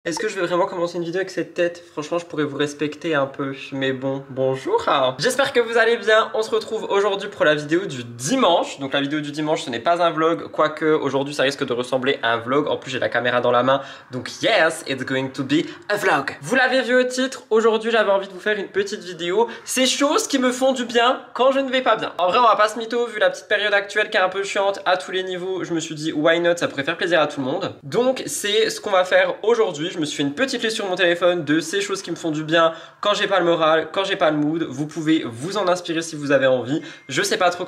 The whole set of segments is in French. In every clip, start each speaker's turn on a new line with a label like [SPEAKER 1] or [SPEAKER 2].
[SPEAKER 1] Est-ce que je vais vraiment commencer une vidéo avec cette tête? Franchement, je pourrais vous respecter un peu, mais bon, bonjour. J'espère que vous allez bien. On se retrouve aujourd'hui pour la vidéo du dimanche. Donc la vidéo du dimanche, ce n'est pas un vlog, quoique aujourd'hui ça risque de ressembler à un vlog. En plus, j'ai la caméra dans la main, donc yes, it's going to be a vlog. Vous l'avez vu au titre, aujourd'hui j'avais envie de vous faire une petite vidéo. Ces choses qui me font du bien quand je ne vais pas bien. En vrai, on va pas se mytho, vu la petite période actuelle qui est un peu chiante à tous les niveaux. Je me suis dit, why not, ça pourrait faire plaisir à tout le monde. Donc c'est ce qu'on va faire aujourd'hui. Je me suis fait une petite liste sur mon téléphone de ces choses qui me font du bien quand j'ai pas le moral, quand j'ai pas le mood. Vous pouvez vous en inspirer si vous avez envie. Je sais pas trop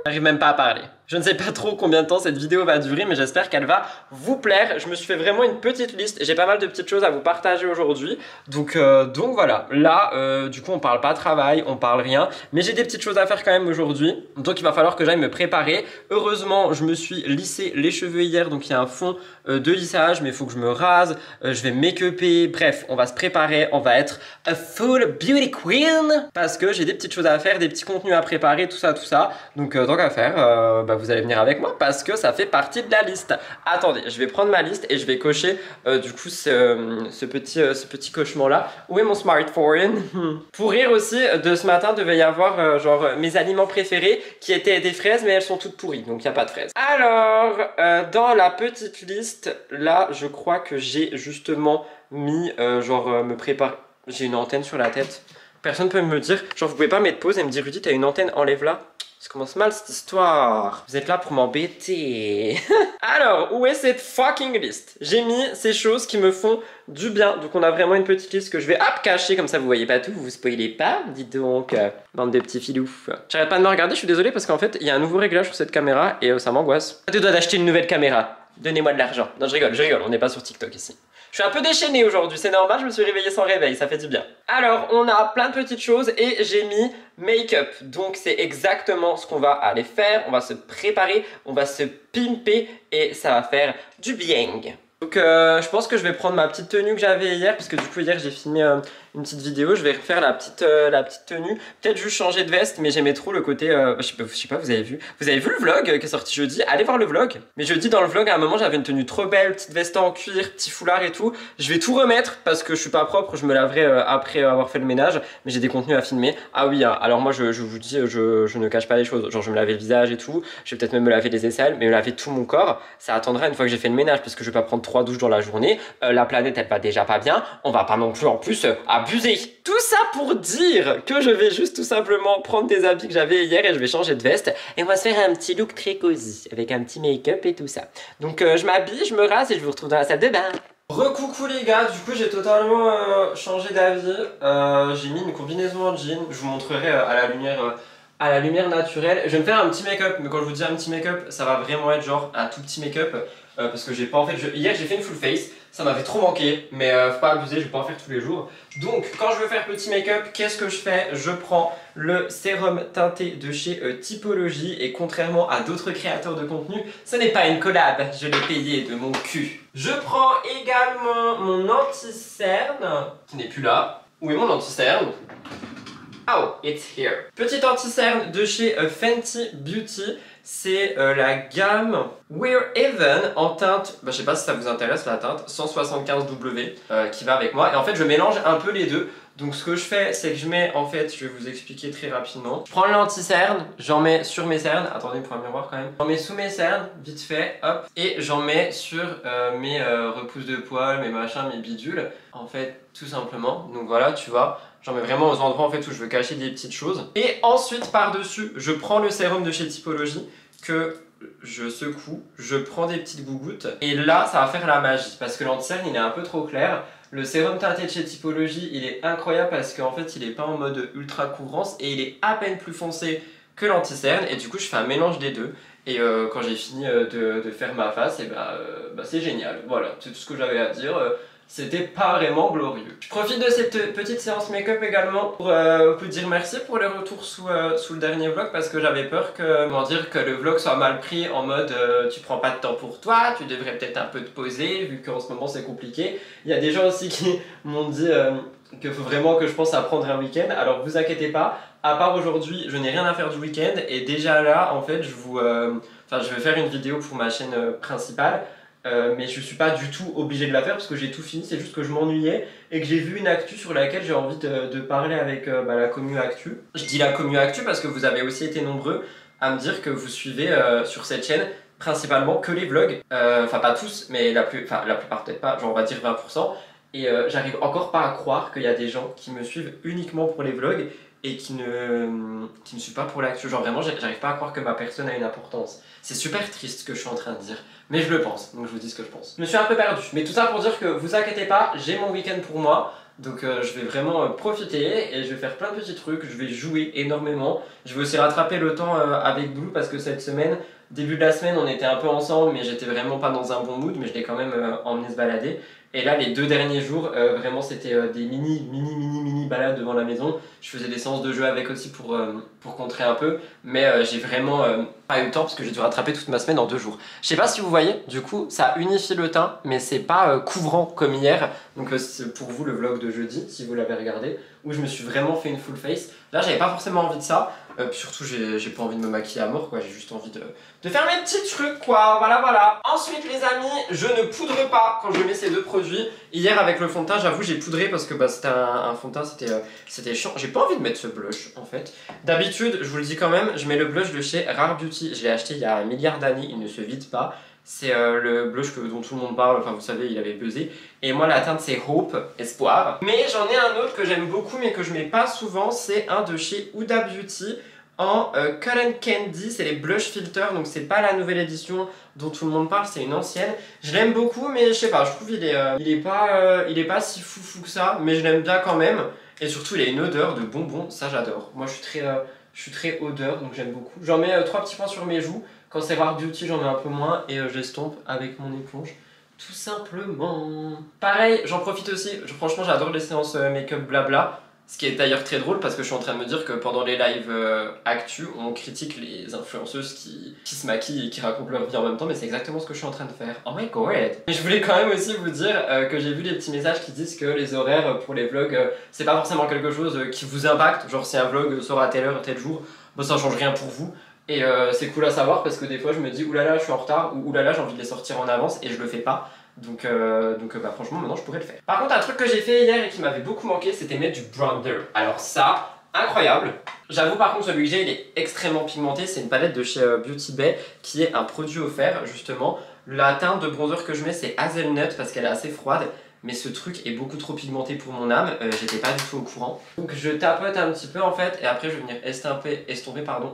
[SPEAKER 1] j'arrive même pas à parler. Je ne sais pas trop combien de temps cette vidéo va durer, mais j'espère qu'elle va vous plaire. Je me suis fait vraiment une petite liste. J'ai pas mal de petites choses à vous partager aujourd'hui. Donc voilà. Là, du coup, on parle pas travail, on parle rien. Mais j'ai des petites choses à faire quand même aujourd'hui. Donc il va falloir que j'aille me préparer. Heureusement, je me suis lissé les cheveux hier. Donc il y a un fond de lissage, mais il faut que je me rase. Je vais make-upper. Bref, on va se préparer. On va être a full beauty queen. Parce que j'ai des petites choses à faire, des petits contenus à préparer, tout ça, tout ça. Donc tant qu'à faire, vous allez venir avec moi parce que ça fait partie de la liste. Attendez, je vais prendre ma liste et je vais cocher du coup ce petit cochement là. Où est mon smartphone? Pour rire aussi, de ce matin devait y avoir genre mes aliments préférés qui étaient des fraises, mais elles sont toutes pourries, donc il n'y a pas de fraises. Alors, dans la petite liste, là, je crois que j'ai justement mis me prépare. J'ai une antenne sur la tête. Personne peut me dire, genre vous pouvez pas mettre pause et me dire Rudy, t'as une antenne, enlève-la. Ça commence mal cette histoire. Vous êtes là pour m'embêter. Alors, où est cette fucking liste? J'ai mis ces choses qui me font du bien. Donc on a vraiment une petite liste que je vais cacher, comme ça vous voyez pas tout, vous spoilez pas. Dites donc, bande de petits filous. J'arrête pas de me regarder, je suis désolé parce qu'en fait, il y a un nouveau réglage sur cette caméra et ça m'angoisse. Tu dois d'acheter une nouvelle caméra. Donnez-moi de l'argent. Non, je rigole, on n'est pas sur TikTok ici. Je suis un peu déchaîné aujourd'hui, c'est normal, je me suis réveillé sans réveil, ça fait du bien. Alors, on a plein de petites choses et j'ai mis make-up. Donc, c'est exactement ce qu'on va aller faire. On va se préparer, on va se pimper et ça va faire du bien. Donc, je pense que je vais prendre ma petite tenue que j'avais hier, parce que du coup, hier, j'ai filmé une petite vidéo. Je vais refaire la petite tenue. Peut-être juste changer de veste, mais j'aimais trop le côté... je sais pas, vous avez vu? Vous avez vu le vlog qui est sorti jeudi? Allez voir le vlog. Mais jeudi, dans le vlog, à un moment, j'avais une tenue trop belle, petite veste en cuir, petit foulard et tout. Je vais tout remettre, parce que je suis pas propre. Je me laverai après avoir fait le ménage. Mais j'ai des contenus à filmer. Ah oui, hein, alors moi, je vous dis, je ne cache pas les choses. Genre, je vais me laver le visage et tout. Je vais peut-être même me laver les aisselles, mais me laver tout mon corps. Ça attendra une fois que j'ai fait le ménage, parce que je vais pas prendre 3 douches dans la journée. La planète, elle va déjà pas bien. On va pas non plus, en plus, abuser. Tout ça pour dire que je vais juste tout simplement prendre des habits que j'avais hier et je vais changer de veste. Et on va se faire un petit look très cosy, avec un petit make-up et tout ça. Donc je m'habille, je me rase et je vous retrouve dans la salle de bain. Recoucou les gars, du coup j'ai totalement changé d'avis. J'ai mis une combinaison en jean. Je vous montrerai à la lumière naturelle. Je vais me faire un petit make-up, mais quand je vous dis un petit make-up, ça va vraiment être genre un tout petit make-up. Parce que j'ai pas en fait... Hier j'ai fait une full face, ça m'avait trop manqué, mais faut pas abuser, je vais pas en faire tous les jours. Donc quand je veux faire petit make-up, qu'est-ce que je fais? Je prends le sérum teinté de chez Typologie, et contrairement à d'autres créateurs de contenu, ce n'est pas une collab, je l'ai payé de mon cul. Je prends également mon anti-cerne, qui n'est plus là. Où est mon anti-cerne? Oh, it's here. Petit anti-cerne de chez Fenty Beauty. C'est la gamme We're Even en teinte, je sais pas si ça vous intéresse la teinte, 175W qui va avec moi. Et en fait je mélange un peu les deux. Donc ce que je fais, c'est que je mets, en fait, je vais vous expliquer très rapidement. Je prends l'anti-cerne, j'en mets sur mes cernes. Attendez pour un miroir quand même. J'en mets sous mes cernes, vite fait, hop. Et j'en mets sur mes repousses de poils, mes machins, mes bidules. En fait, tout simplement. Donc voilà, tu vois. J'en mets vraiment aux endroits en fait où je veux cacher des petites choses. Et ensuite, par-dessus, je prends le sérum de chez Typologie que je secoue, je prends des petites gougouttes et là, ça va faire la magie parce que l'anti-cerne, il est un peu trop clair. Le sérum teinté de chez Typologie, il est incroyable parce qu'en fait, il est pas en mode ultra couvrance et il est à peine plus foncé que l'anti-cerne. Et du coup, je fais un mélange des deux. Et quand j'ai fini de faire ma face, et c'est génial. Voilà, c'est tout ce que j'avais à dire. C'était pas vraiment glorieux. Je profite de cette petite séance make-up également pour vous dire merci pour les retours sous le dernier vlog, parce que j'avais peur que le vlog soit mal pris en mode tu prends pas de temps pour toi, tu devrais peut-être un peu te poser vu qu'en ce moment c'est compliqué. Il y a des gens aussi qui m'ont dit qu'il faut vraiment que je pense à prendre un week-end. Alors vous inquiétez pas, à part aujourd'hui je n'ai rien à faire du week-end et déjà là en fait je vais faire une vidéo pour ma chaîne principale. mais je suis pas du tout obligé de la faire parce que j'ai tout fini, c'est juste que je m'ennuyais et que j'ai vu une actu sur laquelle j'ai envie de parler avec la commu actu. Je dis la commu actu parce que vous avez aussi été nombreux à me dire que vous suivez sur cette chaîne principalement que les vlogs, enfin pas tous, mais la plupart peut-être pas, genre on va dire 20%, et j'arrive encore pas à croire qu'il y a des gens qui me suivent uniquement pour les vlogs et qui ne suivent pas pour l'actu. Genre vraiment j'arrive pas à croire que ma personne a une importance. C'est super triste ce que je suis en train de dire, mais je le pense, donc je vous dis ce que je pense. Je me suis un peu perdu, mais tout ça pour dire que vous inquiétez pas, j'ai mon week-end pour moi. Donc je vais vraiment profiter et je vais faire plein de petits trucs, je vais jouer énormément. Je vais aussi rattraper le temps avec Blue parce que cette semaine, début de la semaine, on était un peu ensemble mais j'étais vraiment pas dans un bon mood, mais je l'ai quand même emmené se balader. Et là les 2 derniers jours, vraiment c'était des mini balades devant la maison. Je faisais des séances de jeu avec aussi pour contrer un peu, mais j'ai vraiment pas eu le temps parce que j'ai dû rattraper toute ma semaine en 2 jours. Je sais pas si vous voyez, du coup ça unifie le teint, mais c'est pas couvrant comme hier. Donc c'est pour vous le vlog de jeudi, si vous l'avez regardé, où je me suis vraiment fait une full face. Là j'avais pas forcément envie de ça, puis surtout j'ai pas envie de me maquiller à mort quoi, j'ai juste envie de faire mes petits trucs quoi, voilà. Ensuite les amis, je ne poudre pas quand je mets ces 2 produits. Hier avec le fond de teint, j'avoue j'ai poudré parce que c'était un fond de teint, c'était chiant. J'ai pas envie de mettre ce blush en fait. D'habitude, je vous le dis quand même, je mets le blush de chez Rare Beauty. Je l'ai acheté il y a 1 milliard d'années, il ne se vide pas. C'est le blush dont tout le monde parle, enfin vous savez, il avait buzzé. Et moi la teinte c'est Hope, Espoir. Mais j'en ai un autre que j'aime beaucoup mais que je mets pas souvent, c'est un de chez Huda Beauty en Cotton Candy. C'est les blush filters, donc c'est pas la nouvelle édition dont tout le monde parle, c'est une ancienne. Je l'aime beaucoup mais je sais pas, je trouve il est pas si foufou que ça, mais je l'aime bien quand même. Et surtout il a une odeur de bonbon, ça j'adore. Moi je suis très odeur, donc j'aime beaucoup. J'en mets 3 petits points sur mes joues. Quand c'est Rare Beauty, j'en mets un peu moins et j'estompe avec mon éponge, tout simplement. Pareil, j'en profite aussi, franchement j'adore les séances make-up blabla, ce qui est d'ailleurs très drôle parce que je suis en train de me dire que pendant les lives actu, on critique les influenceuses qui se maquillent et qui racontent leur vie en même temps, mais c'est exactement ce que je suis en train de faire. Oh my god! Et je voulais quand même aussi vous dire que j'ai vu des petits messages qui disent que les horaires pour les vlogs, c'est pas forcément quelque chose qui vous impacte, genre si un vlog sort à telle heure, tel jour, bon ça change rien pour vous. Et c'est cool à savoir parce que des fois je me dis oulala je suis en retard ou oulala j'ai envie de les sortir en avance et je le fais pas. Donc bah, franchement maintenant je pourrais le faire. Par contre un truc que j'ai fait hier et qui m'avait beaucoup manqué, c'était mettre du bronzer. Alors ça, incroyable. J'avoue par contre celui que j'ai il est extrêmement pigmenté, c'est une palette de chez Beauty Bay qui est un produit offert justement. La teinte de bronzer que je mets c'est Hazelnut parce qu'elle est assez froide. Mais ce truc est beaucoup trop pigmenté pour mon âme, j'étais pas du tout au courant. Donc je tapote un petit peu en fait, et après je vais venir estomper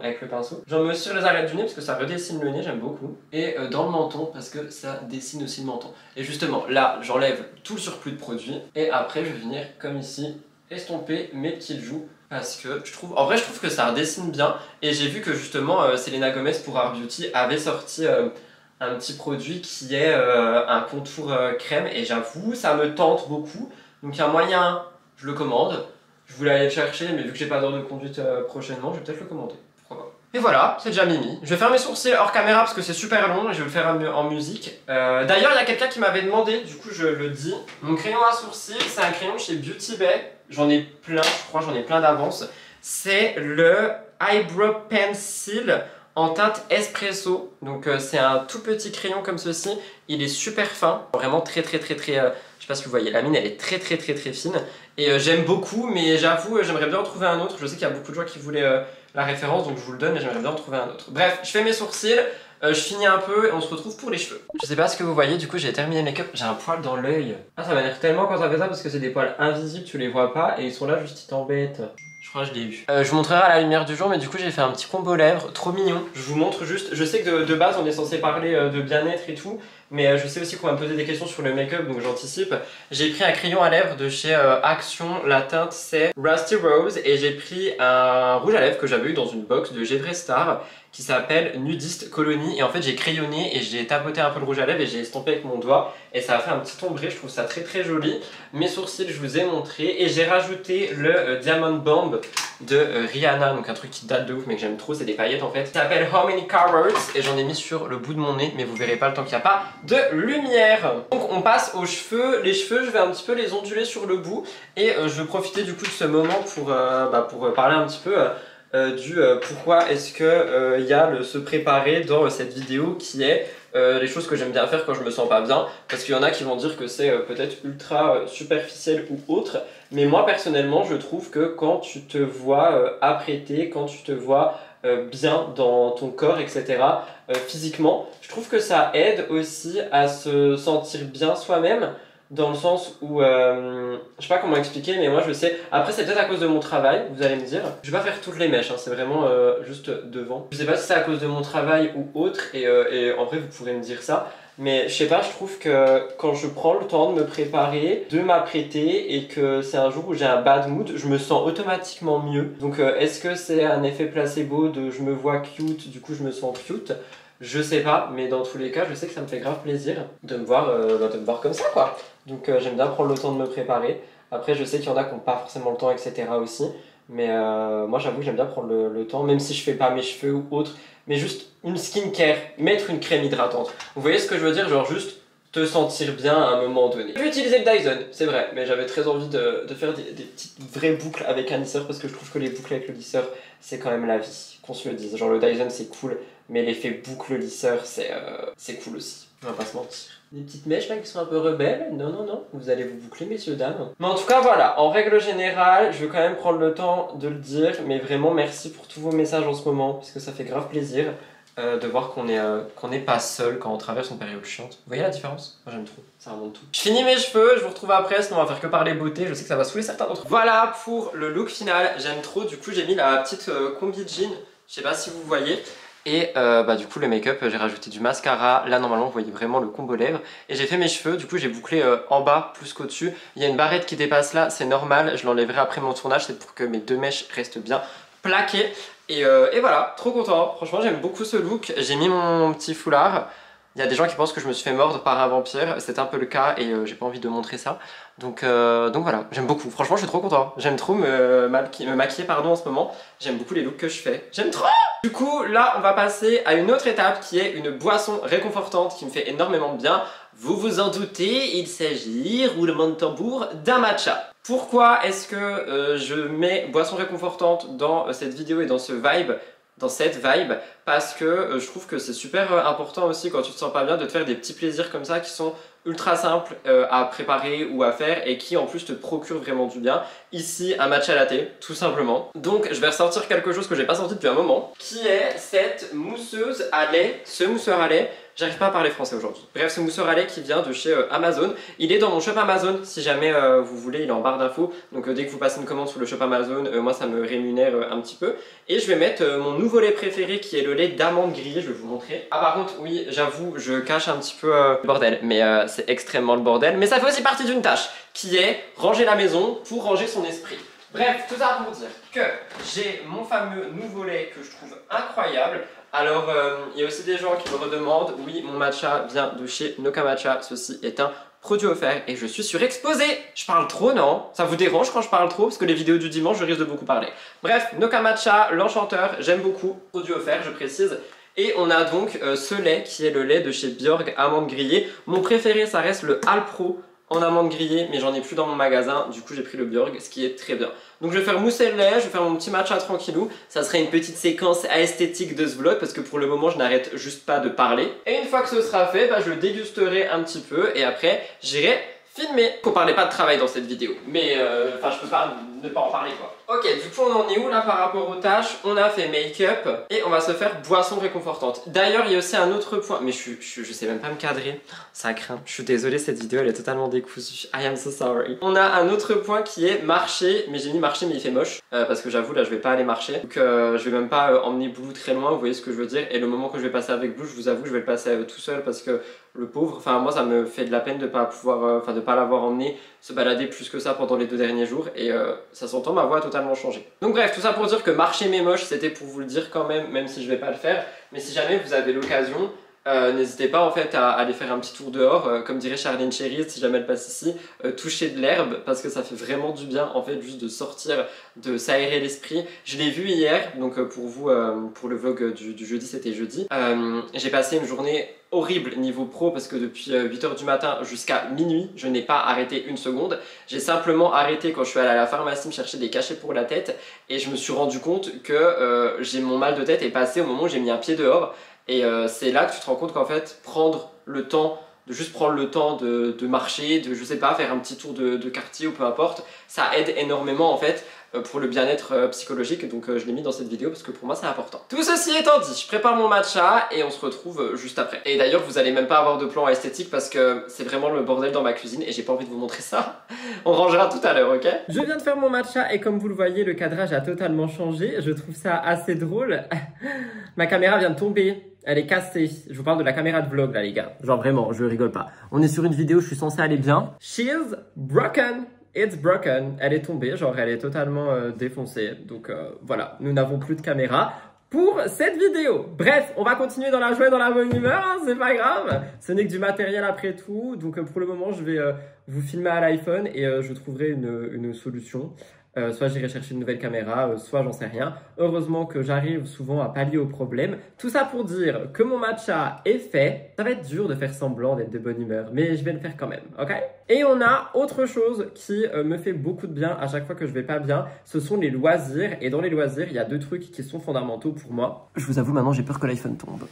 [SPEAKER 1] avec le pinceau. J'en mets sur les arêtes du nez parce que ça redessine le nez, j'aime beaucoup. Et dans le menton parce que ça dessine aussi le menton. Et justement là, j'enlève tout le surplus de produit, et après je vais venir comme ici, estomper mes petites joues. Parce que je trouve, en vrai je trouve que ça redessine bien. Et j'ai vu que justement Selena Gomez pour Rare Beauty avait sorti un petit produit qui est un contour crème et j'avoue ça me tente beaucoup, donc il y a un moyen, je le commande. Je voulais aller le chercher mais vu que j'ai pas d'heure de conduite prochainement, je vais peut-être le commander, pourquoi pas. Et voilà, c'est déjà mimi. Je vais faire mes sourcils hors caméra parce que c'est super long et je vais le faire en musique. D'ailleurs il y a quelqu'un qui m'avait demandé, du coup je le dis, mon crayon à sourcils c'est un crayon chez Beauty Bay, j'en ai plein, je crois j'en ai plein d'avance. C'est le Eyebrow Pencil en teinte espresso, donc c'est un tout petit crayon comme ceci, il est super fin, vraiment très je sais pas si vous voyez, la mine elle est très fine, et j'aime beaucoup, mais j'avoue j'aimerais bien en trouver un autre, je sais qu'il y a beaucoup de gens qui voulaient la référence, donc je vous le donne, mais j'aimerais bien en trouver un autre. Bref, je fais mes sourcils, je finis un peu et on se retrouve pour les cheveux. Je sais pas ce que vous voyez, du coup j'ai terminé le make-up, j'ai un poil dans l'œil. Ah ça m'énerve tellement quand ça fait ça parce que c'est des poils invisibles, tu les vois pas, et ils sont là juste ils t'embêtent. Je crois que je l'ai eu. Je vous montrerai à la lumière du jour, mais du coup j'ai fait un petit combo lèvres, trop mignon. Je vous montre juste, je sais que de base on est censé parler de bien-être et tout, mais je sais aussi qu'on va me poser des questions sur le make-up, donc j'anticipe. J'ai pris un crayon à lèvres de chez Action, la teinte c'est Rusty Rose, et j'ai pris un rouge à lèvres que j'avais eu dans une box de Gévray Star, qui s'appelle Nudiste Colony, et en fait j'ai crayonné et j'ai tapoté un peu le rouge à lèvres et j'ai estompé avec mon doigt et ça a fait un petit ombré, je trouve ça très joli. Mes sourcils je vous ai montré et j'ai rajouté le Diamond Bomb de Rihanna, donc un truc qui date de ouf mais que j'aime trop, c'est des paillettes en fait. Ça s'appelle How Many Carrots et j'en ai mis sur le bout de mon nez mais vous verrez pas le temps qu'il n'y a pas de lumière. Donc on passe aux cheveux, les cheveux je vais un petit peu les onduler sur le bout et je vais profiter du coup de ce moment pour parler un petit peu pourquoi est-ce que il y a le se préparer dans cette vidéo qui est les choses que j'aime bien faire quand je me sens pas bien, parce qu'il y en a qui vont dire que c'est peut-être ultra superficiel ou autre, mais moi personnellement je trouve que quand tu te vois apprêté, quand tu te vois bien dans ton corps, etc., physiquement, je trouve que ça aide aussi à se sentir bien soi-même, dans le sens où, je sais pas comment expliquer, mais moi je sais, après c'est peut-être à cause de mon travail, vous allez me dire, je vais pas faire toutes les mèches, hein, c'est vraiment juste devant. Je sais pas si c'est à cause de mon travail ou autre, et en vrai vous pourrez me dire ça, mais je sais pas, je trouve que quand je prends le temps de me préparer, de m'apprêter, et que c'est un jour où j'ai un bad mood, je me sens automatiquement mieux. Donc est-ce que c'est un effet placebo de je me vois cute, du coup je me sens cute? Je sais pas, mais dans tous les cas, je sais que ça me fait grave plaisir de me voir comme ça, quoi. Donc j'aime bien prendre le temps de me préparer. Après, je sais qu'il y en a qui n'ont pas forcément le temps, etc. aussi. Mais moi, j'avoue que j'aime bien prendre le temps, même si je fais pas mes cheveux ou autre. Mais juste une skincare, mettre une crème hydratante. Vous voyez ce que je veux dire? Genre juste te sentir bien à un moment donné. Je vais utiliser le Dyson, c'est vrai, mais j'avais très envie de faire des petites vraies boucles avec un lisseur, parce que je trouve que les boucles avec le lisseur, c'est quand même la vie, qu'on se le dise. Genre le Dyson, c'est cool, mais l'effet boucle lisseur, c'est cool aussi. On va pas se mentir. Des petites mèches là qui sont un peu rebelles. Non, non, non. Vous allez vous boucler, messieurs, dames. Mais en tout cas, voilà. En règle générale, je veux quand même prendre le temps de le dire. Mais vraiment, merci pour tous vos messages en ce moment. Parce que ça fait grave plaisir de voir qu'on n'est pas seul quand on traverse une période chiante. Vous voyez la différence? Moi, j'aime trop. Ça remonte tout. Je finis mes cheveux. Je vous retrouve après. Sinon, on va faire que parler beauté. Je sais que ça va saouler certains d'entre vous. Voilà pour le look final. J'aime trop. Du coup, j'ai mis la petite combi jean. Je sais pas si vous voyez. Et du coup le make-up, j'ai rajouté du mascara. Là normalement vous voyez vraiment le combo lèvres. Et j'ai fait mes cheveux, du coup j'ai bouclé en bas plus qu'au-dessus. Il y a une barrette qui dépasse là, c'est normal. Je l'enlèverai après mon tournage, c'est pour que mes deux mèches restent bien plaquées. Et voilà, trop content. Franchement j'aime beaucoup ce look. J'ai mis mon petit foulard. Il y a des gens qui pensent que je me suis fait mordre par un vampire. C'est un peu le cas et j'ai pas envie de montrer ça. Donc voilà, j'aime beaucoup. Franchement je suis trop content. J'aime trop me maquiller en ce moment. J'aime beaucoup les looks que je fais. J'aime trop. Du coup, là, on va passer à une autre étape qui est une boisson réconfortante qui me fait énormément de bien. Vous vous en doutez, il s'agit, roulement de tambour, d'un matcha. Pourquoi est-ce que je mets boisson réconfortante dans cette vidéo et dans cette vibe? Parce que je trouve que c'est super important aussi quand tu te sens pas bien de te faire des petits plaisirs comme ça qui sont ultra simples à préparer ou à faire et qui en plus te procurent vraiment du bien. Ici un matcha latte tout simplement. Donc je vais ressortir quelque chose que j'ai pas sorti depuis un moment, qui est cette mousseuse à lait, ce mousseur à lait. J'arrive pas à parler français aujourd'hui. Bref, ce mousseur à lait qui vient de chez Amazon. Il est dans mon shop Amazon si jamais vous voulez, il est en barre d'infos. Donc dès que vous passez une commande sur le shop Amazon, moi ça me rémunère un petit peu. Et je vais mettre mon nouveau lait préféré qui est le lait d'amande grillée, je vais vous montrer. Ah par contre oui, j'avoue, je cache un petit peu le bordel, mais c'est extrêmement le bordel. Mais ça fait aussi partie d'une tâche qui est ranger la maison pour ranger son esprit. Bref, tout ça pour dire que j'ai mon fameux nouveau lait que je trouve incroyable. Alors, il y a aussi des gens qui me redemandent, oui, mon matcha vient de chez Noka Matcha, ceci est un produit offert et je suis surexposé. Je parle trop, non? Ça vous dérange quand je parle trop? Parce que les vidéos du dimanche, je risque de beaucoup parler. Bref, Noka Matcha, l'enchanteur, j'aime beaucoup, produit offert, je précise. Et on a donc ce lait qui est le lait de chez Björg amande grillée. Mon préféré, ça reste le Alpro en amande grillée, mais j'en ai plus dans mon magasin, du coup j'ai pris le Björg, ce qui est très bien. Donc je vais faire mousser le lait, je vais faire mon petit matcha tranquillou. Ça serait une petite séquence esthétique de ce vlog parce que pour le moment je n'arrête juste pas de parler. Et une fois que ce sera fait, je le dégusterai un petit peu et après j'irai filmer. Qu'on parlait pas de travail dans cette vidéo, mais enfin je peux pas ne pas en parler quoi. Ok, du coup on en est où là par rapport aux tâches? On a fait make-up et on va se faire boisson réconfortante. D'ailleurs il y a aussi un autre point, mais je sais même pas me cadrer, ça craint. Je suis désolée, cette vidéo elle est totalement décousue. I am so sorry. On a un autre point qui est marcher, mais j'ai mis marcher mais il fait moche parce que j'avoue là je vais pas aller marcher. Donc je vais même pas emmener Blue très loin, vous voyez ce que je veux dire. Et le moment que je vais passer avec Blue, je vous avoue je vais le passer tout seul parce que le pauvre, enfin moi ça me fait de la peine de pas pouvoir, de pas l'avoir emmené se balader plus que ça pendant les 2 derniers jours et ça s'entend, ma voix a totalement changé. Donc bref, tout ça pour dire que marcher mes moches, c'était pour vous le dire quand même, même si je vais pas le faire. Mais si jamais vous avez l'occasion, n'hésitez pas en fait à aller faire un petit tour dehors, comme dirait Charlene Cherise si jamais elle passe ici, toucher de l'herbe parce que ça fait vraiment du bien en fait juste de sortir, de s'aérer l'esprit. Je l'ai vu hier, donc pour vous, pour le vlog du jeudi, c'était jeudi. J'ai passé une journée horrible niveau pro parce que depuis 8h du matin jusqu'à minuit, je n'ai pas arrêté une seconde. J'ai simplement arrêté quand je suis allé à la pharmacie me chercher des cachets pour la tête et je me suis rendu compte que mon mal de tête est passé au moment où j'ai mis un pied dehors. Et c'est là que tu te rends compte qu'en fait, prendre le temps de marcher, de je sais pas, faire un petit tour de quartier ou peu importe, ça aide énormément en fait pour le bien-être psychologique, donc je l'ai mis dans cette vidéo parce que pour moi c'est important. Tout ceci étant dit, je prépare mon matcha et on se retrouve juste après. Et d'ailleurs vous allez même pas avoir de plan esthétique parce que c'est vraiment le bordel dans ma cuisine et j'ai pas envie de vous montrer ça. On rangera tout à l'heure, ok? Je viens de faire mon matcha et comme vous le voyez, le cadrage a totalement changé. Je trouve ça assez drôle. Ma caméra vient de tomber. Elle est cassée. Je vous parle de la caméra de vlog là les gars. Genre vraiment, je rigole pas. On est sur une vidéo, je suis censé aller bien. She's broken. It's broken. Elle est tombée, genre elle est totalement défoncée. Donc voilà, nous n'avons plus de caméra pour cette vidéo. Bref, on va continuer dans la joie et dans la bonne humeur, hein, c'est pas grave. Ce n'est que du matériel après tout. Donc pour le moment, je vais vous filmer à l'iPhone et je trouverai une solution. Soit j'irai chercher une nouvelle caméra, soit j'en sais rien. Heureusement que j'arrive souvent à pallier au problème. Tout ça pour dire que mon matcha est fait. Ça va être dur de faire semblant d'être de bonne humeur, mais je vais le faire quand même, ok? Et on a autre chose qui me fait beaucoup de bien à chaque fois que je vais pas bien. Ce sont les loisirs. Et dans les loisirs, il y a deux trucs qui sont fondamentaux pour moi. Je vous avoue, maintenant j'ai peur que l'iPhone tombe.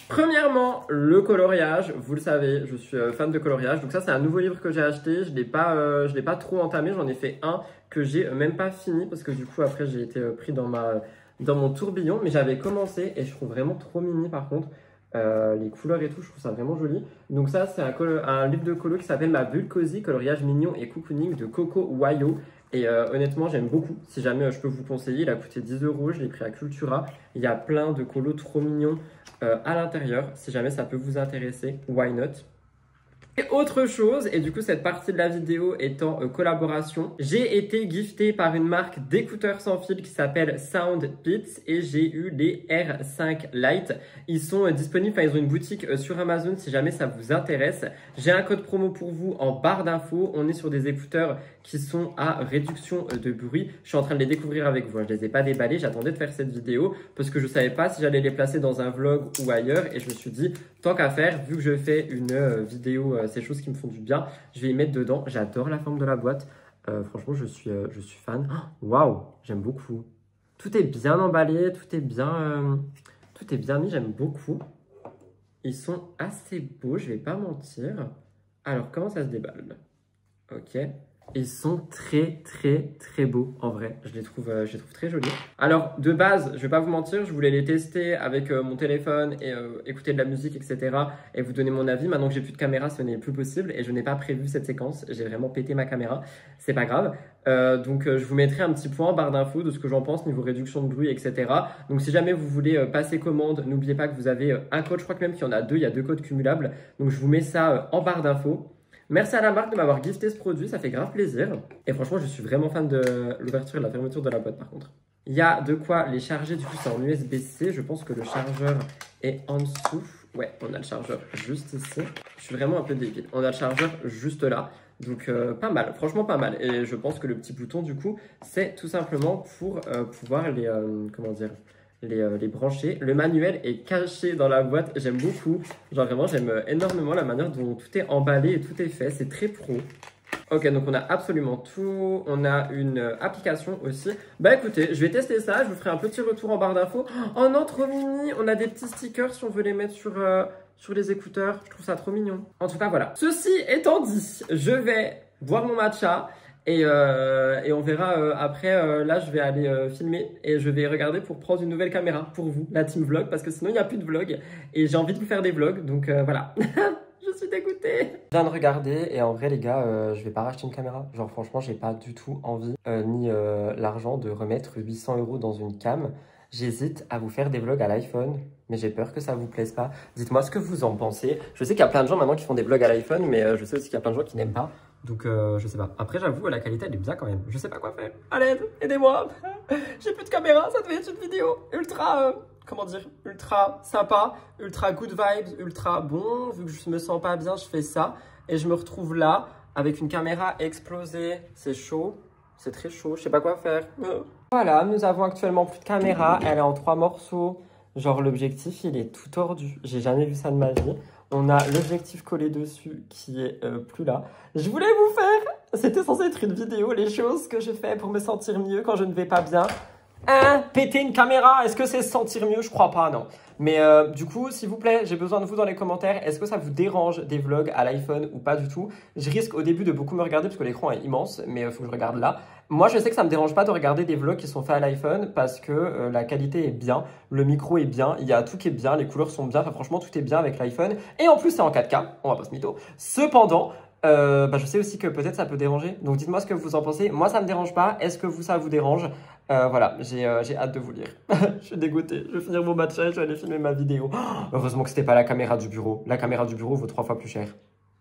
[SPEAKER 1] Premièrement, le coloriage. Vous le savez, je suis fan de coloriage. Donc ça, c'est un nouveau livre que j'ai acheté. Je l'ai pas trop entamé. J'en ai fait un que j'ai même pas fini parce que du coup après j'ai été pris dans mon tourbillon, mais j'avais commencé et je trouve vraiment trop mini par contre les couleurs et tout, je trouve ça vraiment joli. Donc ça c'est un livre de colo qui s'appelle Ma bulle cosy, coloriage mignon et cocooning de Coco Wayo et honnêtement j'aime beaucoup. Si jamais je peux vous conseiller, il a coûté 10 €, je l'ai pris à Cultura. Il y a plein de colos trop mignons à l'intérieur, si jamais ça peut vous intéresser, why not? Et autre chose, et du coup cette partie de la vidéo étant collaboration, j'ai été gifté par une marque d'écouteurs sans fil qui s'appelle SoundBeats et j'ai eu les R5 Lite. Ils sont disponibles, enfin ils ont une boutique sur Amazon si jamais ça vous intéresse. J'ai un code promo pour vous en barre d'infos. On est sur des écouteurs qui sont à réduction de bruit. Je suis en train de les découvrir avec vous. Je les ai pas déballés, j'attendais de faire cette vidéo parce que je savais pas si j'allais les placer dans un vlog ou ailleurs et je me suis dit tant qu'à faire, vu que je fais une vidéo, ces choses qui me font du bien, je vais y mettre dedans. J'adore la forme de la boîte. Franchement, je suis fan. Waouh, j'aime beaucoup. Tout est bien emballé, tout est bien mis. J'aime beaucoup. Ils sont assez beaux, je vais pas mentir. Alors, comment ça se déballe? Ok. Ils sont très beaux en vrai, je les trouve très jolis. Alors de base, je vais pas vous mentir, je voulais les tester avec mon téléphone et écouter de la musique etc. et vous donner mon avis. Maintenant que j'ai plus de caméra, ce n'est plus possible et je n'ai pas prévu cette séquence, j'ai vraiment pété ma caméra, c'est pas grave. Donc je vous mettrai un petit point en barre d'infos de ce que j'en pense niveau réduction de bruit etc. Donc si jamais vous voulez passer commande, n'oubliez pas que vous avez un code, je crois que même qu'il y en a deux, il y a 2 codes cumulables. Donc je vous mets ça en barre d'infos. Merci à la marque de m'avoir gifté ce produit, ça fait grave plaisir. Et franchement, je suis vraiment fan de l'ouverture et de la fermeture de la boîte par contre. Il y a de quoi les charger, du coup c'est en USB-C. Je pense que le chargeur est en dessous. Ouais, on a le chargeur juste ici. Je suis vraiment un peu débile. On a le chargeur juste là. Donc pas mal, franchement pas mal. Et je pense que le petit bouton du coup, c'est tout simplement pour pouvoir les, comment dire, les brancher. Le manuel est caché dans la boîte, j'aime beaucoup. Genre vraiment, j'aime énormément la manière dont tout est emballé et tout est fait, c'est très pro. Ok, donc on a absolument tout. On a une application aussi. Bah écoutez, je vais tester ça, je vous ferai un petit retour en barre d'infos. Oh non, trop mini. On a des petits stickers si on veut les mettre sur les écouteurs. Je trouve ça trop mignon. En tout cas, voilà. Ceci étant dit, je vais boire mon matcha. Et on verra après, là je vais aller filmer et je vais regarder pour prendre une nouvelle caméra pour vous, la team vlog, parce que sinon il n'y a plus de vlog et j'ai envie de vous faire des vlogs, donc voilà. Je suis dégoûtée. Je viens de regarder et en vrai les gars, je vais pas racheter une caméra. Genre franchement, j'ai pas du tout envie ni l'argent de remettre 800 € dans une cam. J'hésite à vous faire des vlogs à l'iPhone, mais j'ai peur que ça vous plaise pas. Dites-moi ce que vous en pensez. Je sais qu'il y a plein de gens maintenant qui font des vlogs à l'iPhone, mais je sais aussi qu'il y a plein de gens qui n'aiment pas. Donc je sais pas. Après j'avoue la qualité elle est bien quand même. Je sais pas quoi faire. À l'aide, aidez-moi. J'ai plus de caméra, ça devait être une vidéo ultra, comment dire, ultra sympa, ultra good vibes, ultra bon. Vu que je me sens pas bien, je fais ça. Et je me retrouve là avec une caméra explosée. C'est chaud, c'est très chaud, je sais pas quoi faire. Voilà, nous avons actuellement plus de caméra. Elle est en 3 morceaux. Genre l'objectif il est tout tordu. J'ai jamais vu ça de ma vie. On a l'objectif collé dessus qui est plus là. Je voulais vous faire, c'était censé être une vidéo, les choses que je fais pour me sentir mieux quand je ne vais pas bien. Péter une caméra, est-ce que c'est se sentir mieux? Je crois pas, non. Mais du coup, s'il vous plaît, j'ai besoin de vous dans les commentaires. Est-ce que ça vous dérange des vlogs à l'iPhone ou pas du tout? Je risque au début de beaucoup me regarder parce que l'écran est immense, mais il faut que je regarde là. Moi, je sais que ça me dérange pas de regarder des vlogs qui sont faits à l'iPhone parce que la qualité est bien, le micro est bien, il y a tout qui est bien, les couleurs sont bien. Enfin, franchement, tout est bien avec l'iPhone. Et en plus, c'est en 4K, on va pas se mytho. Cependant, je sais aussi que peut-être ça peut déranger. Donc, dites-moi ce que vous en pensez. Moi, ça me dérange pas. Est-ce que vous, ça vous dérange? Voilà, j'ai hâte de vous lire. Je suis dégoûtée. Je vais finir mon match, je vais aller filmer ma vidéo. Oh, heureusement que c'était pas la caméra du bureau. La caméra du bureau vaut 3 fois plus cher.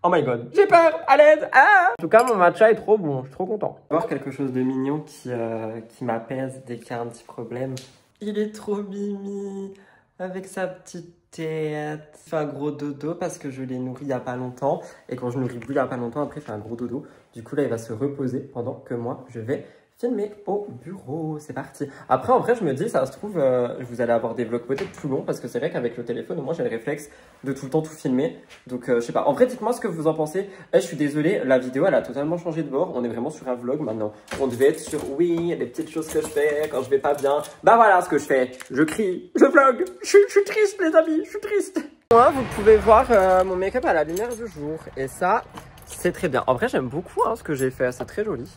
[SPEAKER 1] Oh my god, j'ai peur, à l'aide. Ah, en tout cas, mon matcha est trop bon, je suis trop content. Voir quelque chose de mignon qui m'apaise dès qu'il y a un petit problème. Il est trop mimi, avec sa petite tête. Il fait un gros dodo parce que je l'ai nourri il y a pas longtemps. Et quand je nourris plus il y a pas longtemps, après il fait un gros dodo. Du coup là, il va se reposer pendant que moi, je vais filmer au bureau. C'est parti. Après, en vrai, je me dis, ça se trouve, vous allez avoir des vlogs peut-être plus longs parce que c'est vrai qu'avec le téléphone, moi, j'ai le réflexe de tout le temps tout filmer. Donc, je sais pas. En vrai, dites-moi ce que vous en pensez. Je suis désolée, la vidéo, elle a totalement changé de bord. On est vraiment sur un vlog maintenant. On devait être sur, oui, les petites choses que je fais quand je vais pas bien. Bah voilà ce que je fais. Je crie, je vlog. Je suis triste, les amis, je suis triste. Moi, vous pouvez voir mon make-up à la lumière du jour. Et ça, c'est très bien. En vrai, j'aime beaucoup ce que j'ai fait. C'est très joli.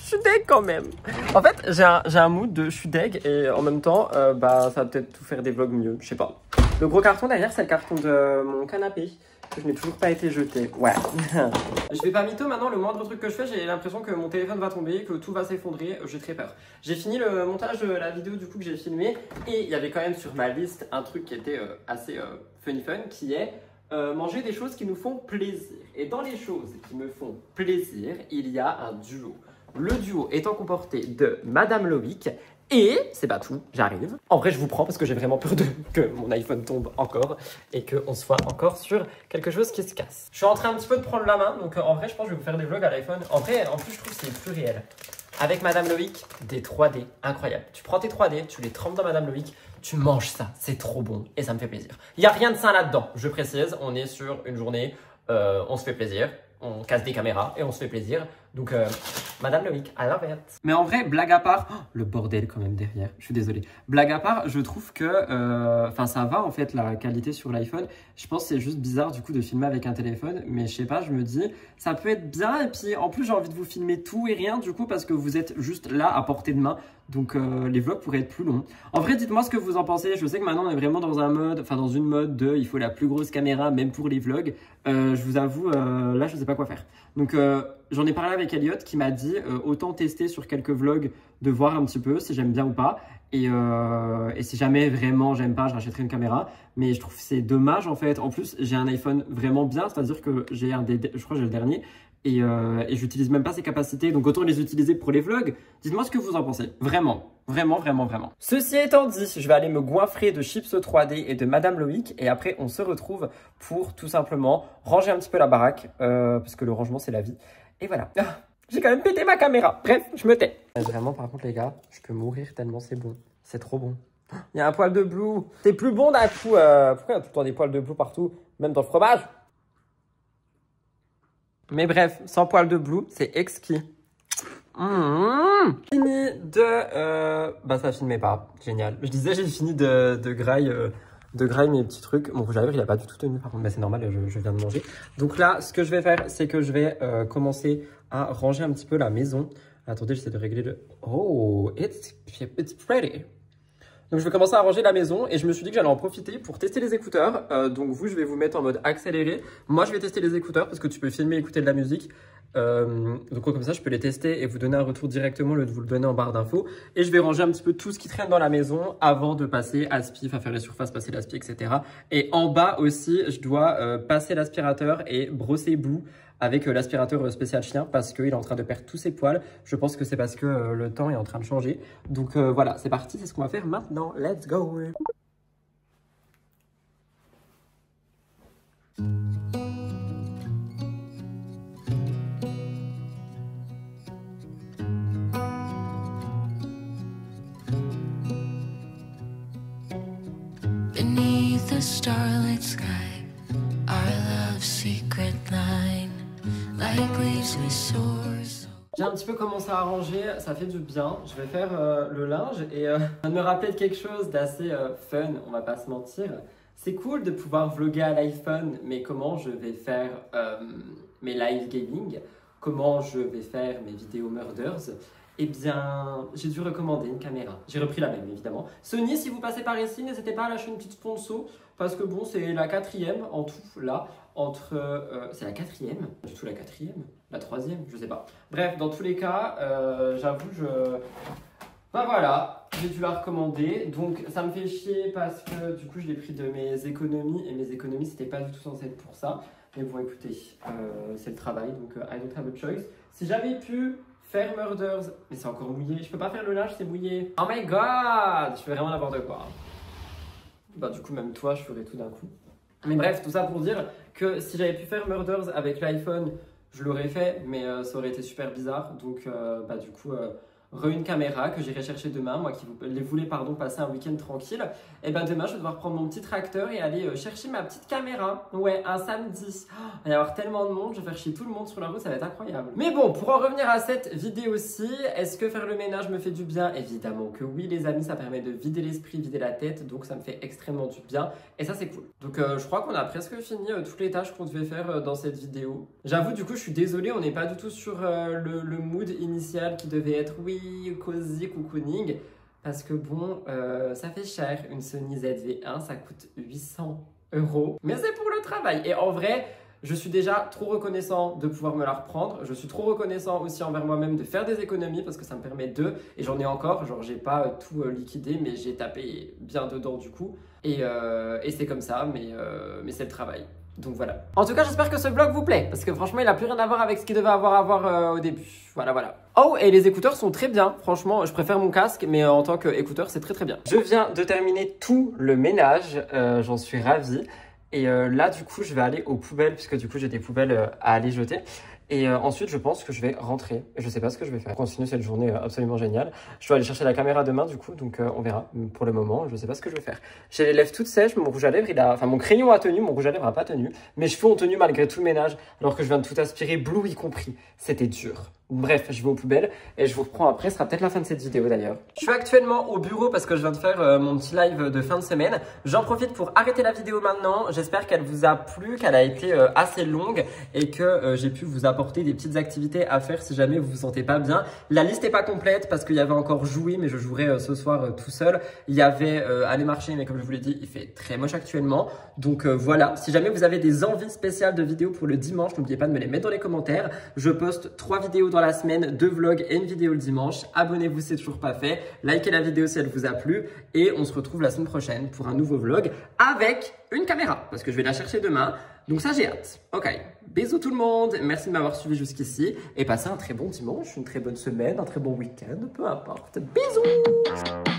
[SPEAKER 1] Je suis deg quand même. En fait, j'ai un mood de je suis deg et en même temps, ça va peut-être tout faire des vlogs mieux. Je sais pas. Le gros carton derrière, c'est le carton de mon canapé que je n'ai toujours pas été jeté. Ouais. Je vais pas mytho maintenant. Le moindre truc que je fais, j'ai l'impression que mon téléphone va tomber, que tout va s'effondrer. J'ai très peur. J'ai fini le montage de la vidéo du coup que j'ai filmé et il y avait quand même sur ma liste un truc qui était assez funny fun qui est manger des choses qui nous font plaisir. Et dans les choses qui me font plaisir, il y a un duo. Le duo étant comporté de Madame Loïc et, c'est pas tout, j'arrive. En vrai, je vous prends parce que j'ai vraiment peur que mon iPhone tombe encore et qu'on soit encore sur quelque chose qui se casse. Je suis en train un petit peu de prendre la main, donc en vrai, je pense que je vais vous faire des vlogs à l'iPhone. En vrai, en plus, je trouve que c'est plus réel. Avec Madame Loïc, des 3D incroyables. Tu prends tes 3D, tu les trempes dans Madame Loïc, tu manges ça, c'est trop bon et ça me fait plaisir. Il n'y a rien de sain là-dedans, je précise, on est sur une journée, on se fait plaisir. On casse des caméras et on se fait plaisir. Donc, Madame Loïc, I love it. Mais en vrai, blague à part, le bordel quand même derrière, je suis désolé. Blague à part, je trouve que, ça va en fait la qualité sur l'iPhone. Je pense que c'est juste bizarre du coup de filmer avec un téléphone, mais je sais pas, je me dis, ça peut être bien. Et puis en plus, j'ai envie de vous filmer tout et rien du coup parce que vous êtes juste là à portée de main. Donc les vlogs pourraient être plus longs. En vrai, dites-moi ce que vous en pensez. Je sais que maintenant on est vraiment dans un mode, dans une mode de, il faut la plus grosse caméra même pour les vlogs. Je vous avoue, là je sais pas quoi faire. Donc j'en ai parlé avec Elliot qui m'a dit autant tester sur quelques vlogs de voir un petit peu si j'aime bien ou pas. Et si jamais vraiment j'aime pas, je rachèterai une caméra. Mais je trouve que c'est dommage en fait. En plus, j'ai un iPhone vraiment bien, c'est-à-dire que j'ai je crois que j'ai le dernier. Et j'utilise même pas ses capacités, donc autant les utiliser pour les vlogs. Dites-moi ce que vous en pensez, vraiment, vraiment, vraiment, vraiment. Ceci étant dit, je vais aller me goinfrer de chips 3D et de Madame Loïc, et après on se retrouve pour tout simplement ranger un petit peu la baraque, parce que le rangement c'est la vie. Et voilà, j'ai quand même pété ma caméra, bref, je me tais. Vraiment par contre les gars, je peux mourir tellement c'est bon, c'est trop bon. Il y a un poil de blue, c'est plus bon d'un coup, pourquoi il y a tout le temps des poils de blue partout, même dans le fromage? Mais bref, sans poil de blue, c'est exquis. Fini de... ça filmait pas. Génial. Je disais, j'ai fini de graille mes petits trucs. Mon rouge à lèvres, il a pas du tout tenu. Par contre, c'est normal, je viens de manger. Donc là, ce que je vais faire, c'est que je vais commencer à ranger un petit peu la maison. Attendez, j'essaie de régler le... Oh, it's pretty. Donc je vais commencer à ranger la maison et je me suis dit que j'allais en profiter pour tester les écouteurs. Donc vous, je vais vous mettre en mode accéléré. Moi, je vais tester les écouteurs parce que tu peux filmer et écouter de la musique. Donc comme ça, je peux les tester et vous donner un retour directement au lieu de vous le donner en barre d'infos. Et je vais ranger un petit peu tout ce qui traîne dans la maison avant de passer aspi, faire les surfaces, passer l'aspi, etc. Et en bas aussi, je dois passer l'aspirateur et brosser Blue avec l'aspirateur spécial chien parce qu'il est en train de perdre tous ses poils. Je pense que c'est parce que le temps est en train de changer. Donc voilà, c'est parti, c'est ce qu'on va faire maintenant. Let's go!
[SPEAKER 2] Beneath the starlit sky, like leaves we soar.
[SPEAKER 1] J'ai un petit peu commencé à ranger, ça fait du bien. Je vais faire le linge et je viens de me rappeler de quelque chose d'assez fun, on va pas se mentir. C'est cool de pouvoir vlogger à l'iPhone, mais comment je vais faire mes live gaming, comment je vais faire mes vidéos murders, eh bien, j'ai dû recommander une caméra. J'ai repris la même, évidemment. Sony, si vous passez par ici, n'hésitez pas à lâcher une petite sponsor, parce que bon, c'est la 4e en tout, là, entre... c'est la 4e, du tout la 4e, la 3e, je sais pas. Bref, dans tous les cas, j'avoue, ben voilà, j'ai dû la recommander, donc ça me fait chier parce que du coup je l'ai pris de mes économies, et mes économies c'était pas du tout censé être pour ça. Mais bon écoutez, c'est le travail, donc I don't have a choice. Si j'avais pu faire Murders, mais c'est encore mouillé, je peux pas faire le linge, c'est mouillé. Oh my god, je fais vraiment n'importe quoi. Bah du coup même toi je ferais tout d'un coup. Mais bref, tout ça pour dire que si j'avais pu faire Murders avec l'iPhone, je l'aurais fait, mais ça aurait été super bizarre, donc bah du coup... une caméra que j'irai chercher demain, moi qui voulais passer un week-end tranquille. Et ben demain je vais devoir prendre mon petit tracteur et aller chercher ma petite caméra. Ouais, un samedi. Oh, il va y avoir tellement de monde, je vais faire chier tout le monde sur la route, ça va être incroyable. Mais bon, pour en revenir à cette vidéo-ci, est-ce que faire le ménage me fait du bien? Évidemment que oui les amis, ça permet de vider l'esprit, vider la tête, donc ça me fait extrêmement du bien et ça c'est cool. Donc je crois qu'on a presque fini toutes les tâches qu'on devait faire dans cette vidéo. J'avoue du coup je suis désolée, on n'est pas du tout sur le mood initial qui devait être oui, cosy, cocooning, parce que bon, ça fait cher, une Sony ZV-1, ça coûte 800 €, mais c'est pour le travail, et en vrai, je suis déjà trop reconnaissant de pouvoir me la reprendre, je suis trop reconnaissant aussi envers moi-même de faire des économies, parce que ça me permet et j'en ai encore, genre j'ai pas tout liquidé, mais j'ai tapé bien dedans du coup, et c'est comme ça, mais c'est le travail. Donc voilà. En tout cas, j'espère que ce vlog vous plaît, parce que franchement, il n'a plus rien à voir avec ce qu'il devait avoir à voir au début. Voilà, voilà. Oh, et les écouteurs sont très bien. Franchement, je préfère mon casque, mais en tant qu'écouteur, c'est très très bien. Je viens de terminer tout le ménage, j'en suis ravi. Et là, du coup, je vais aller aux poubelles, puisque du coup, j'ai des poubelles à aller jeter. Et ensuite, je pense que je vais rentrer. Je sais pas ce que je vais faire. Continuer cette journée absolument géniale. Je dois aller chercher la caméra demain, du coup, donc on verra. Pour le moment, je sais pas ce que je vais faire. J'ai les lèvres toutes sèches, mon rouge à lèvres, enfin mon crayon a tenu, mon rouge à lèvres n'a pas tenu. Mes cheveux ont tenu malgré tout le ménage, alors que je viens de tout aspirer, Blue y compris. C'était dur. Bref, je vais aux poubelles et je vous reprends après. Ce sera peut-être la fin de cette vidéo d'ailleurs. Je suis actuellement au bureau parce que je viens de faire mon petit live de fin de semaine. J'en profite pour arrêter la vidéo maintenant. J'espère qu'elle vous a plu, qu'elle a été assez longue et que j'ai pu vous apporter des petites activités à faire si jamais vous vous sentez pas bien. La liste n'est pas complète parce qu'il y avait encore jouer, mais je jouerai ce soir tout seul. Il y avait aller marcher, mais comme je vous l'ai dit, il fait très moche actuellement. Donc voilà, si jamais vous avez des envies spéciales de vidéos pour le dimanche, n'oubliez pas de me les mettre dans les commentaires. Je poste 3 vidéos dans la semaine, 2 vlogs et une vidéo le dimanche. Abonnez-vous si c'est toujours pas fait. Likez la vidéo si elle vous a plu. Et on se retrouve la semaine prochaine pour un nouveau vlog avec une caméra. Parce que je vais la chercher demain. Donc ça, j'ai hâte. Ok, bisous tout le monde. Merci de m'avoir suivi jusqu'ici. Et passez un très bon dimanche, une très bonne semaine, un très bon week-end, peu importe. Bisous!